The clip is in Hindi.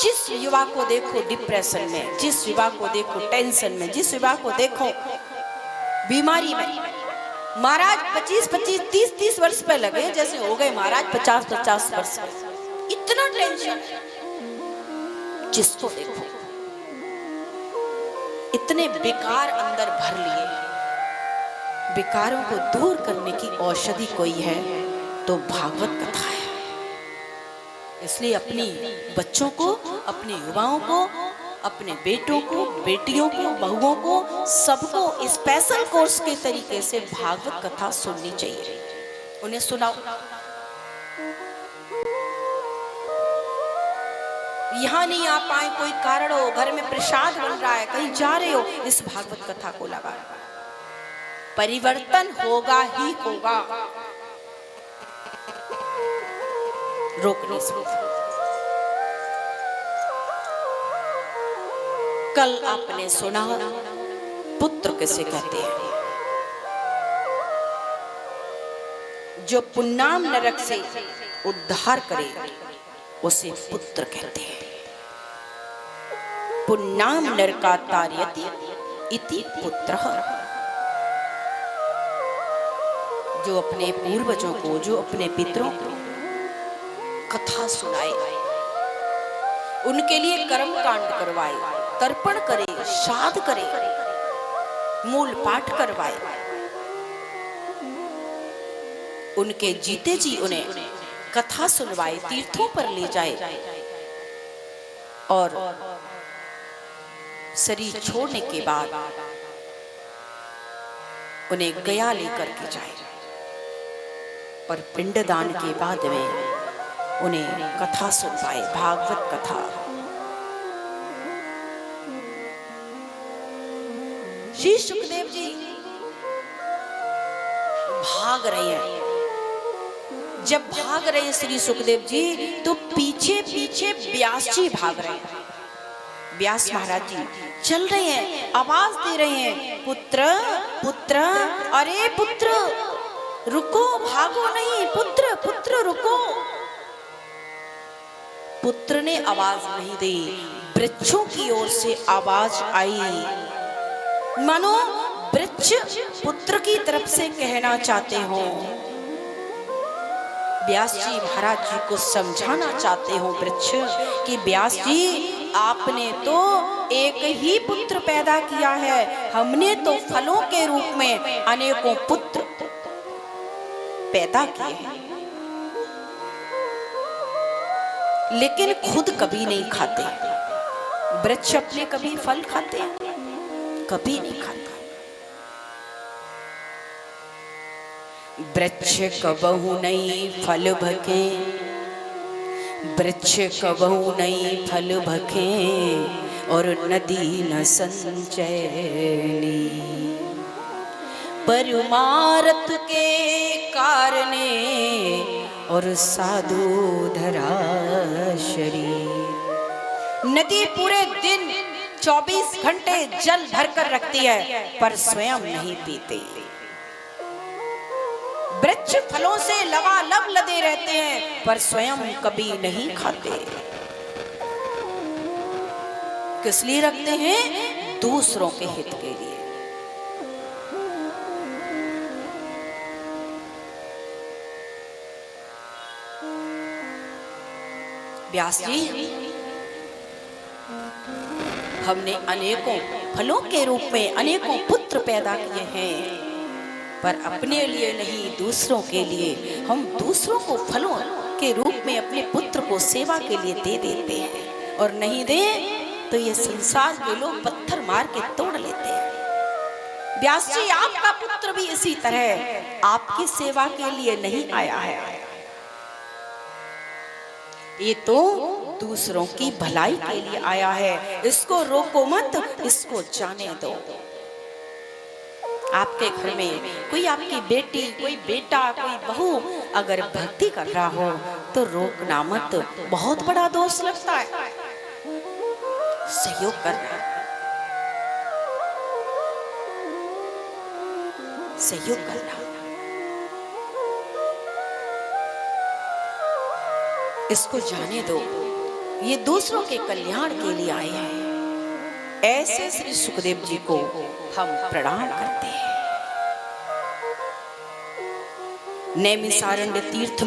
जिस युवा को देखो डिप्रेशन में, जिस युवा को देखो टेंशन में, जिस युवा को देखो बीमारी में। महाराज 25-25, 30-30 वर्ष पे लगे जैसे हो गए महाराज 50-50 वर्ष में। इतना टेंशन जिसको देखो, इतने विकार अंदर भर लिए। विकारों को दूर करने की औषधि कोई है तो भागवत कथा है। इसलिए अपनी बच्चों को, अपने युवाओं को, अपने बेटों को, बेटियों को, बहुओं को, सबको स्पेशल कोर्स के तरीके से भागवत कथा सुननी चाहिए। उन्हें सुनाओ। यहाँ नहीं आ पाए, कोई कारण हो, घर में प्रसाद बन रहा है, कहीं जा रहे हो, इस भागवत कथा को लगा। परिवर्तन होगा ही होगा, रोक नहीं सकते। कल आपने सुना पुत्र किसे कहते हैं? जो पुन्नाम नरक से उद्धार करे उसे पुत्र कहते हैं। पुन्नाम नरका तारयति इति पुत्रः। जो अपने पूर्वजों को, जो अपने पितरों को कथा सुनाए, उनके लिए कर्म कांड करवाए, तर्पण करे, श्राद्ध करे, मूल पाठ करवाए, उनके जीते जी उन्हें कथा सुनवाए, तीर्थों पर ले जाए और शरीर छोड़ने के बाद उन्हें गया लेकर के जाए और पिंडदान के बाद में उन्हें कथा सुनवाए, भागवत कथा। श्री सुखदेव जी भाग रहे हैं। जब भाग रहे हैं श्री सुखदेव जी, तो पीछे पीछे व्यास जी भाग रहे हैं। व्यास महाराज जी चल रहे हैं, आवाज दे रहे हैं, पुत्र पुत्र, अरे पुत्र रुको, भागो नहीं, पुत्र पुत्र रुको। पुत्र ने आवाज नहीं दी, वृक्षों की ओर से आवाज आई, मानो वृक्ष पुत्र की तरफ से कहना चाहते हो। व्यास जी महाराज जी को समझाना चाहते हो वृक्ष कि व्यास जी, आपने तो एक ही पुत्र पैदा किया है, हमने तो फलों के रूप में अनेकों पुत्र पैदा किए हैं, लेकिन खुद कभी नहीं खाते। वृक्ष अपने कभी फल खाते हैं? कभी नहीं खाता। वृक्ष कबहु नहीं फल भखे, वृक्ष कबहु नहीं फल भखे, और नदी न संचयनी। परमार्थ के कारणे और साधु धरा शरीर। नदी पूरे दिन 24 घंटे जल भरकर रखती है, पर स्वयं नहीं पीते। वृक्ष फलों से लबालब लदे रहते हैं, पर स्वयं कभी नहीं खाते। किस लिए रखते हैं? दूसरों के हित के लिए। व्यास जी, हमने अनेकों फलों के रूप में अनेकों पुत्र पैदा किए हैं, पर अपने लिए नहीं, दूसरों के लिए। हम दूसरों को फलों के रूप में अपने पुत्र को सेवा के लिए दे देते हैं, और नहीं दे तो ये संसार के लोग पत्थर मार के तोड़ लेते हैं। व्यास जी, आपका पुत्र भी इसी तरह आपकी सेवा के लिए नहीं आया है, ये तो दूसरों की भलाई के लिए आया है। इसको रोको मत, इसको जाने दो। आपके घर में कोई आपकी बेटी, कोई बेटा, कोई बहू अगर भक्ति कर रहा हो तो रोकना मत, बहुत बड़ा दोष लगता है। सहयोग करना, सहयोग करना, इसको जाने दो। ये दूसरों के कल्याण के लिए आए हैं। ऐसे श्री सुखदेव जी को हम प्रणाम करते हैं। नैमिषारण्य तीर्थ में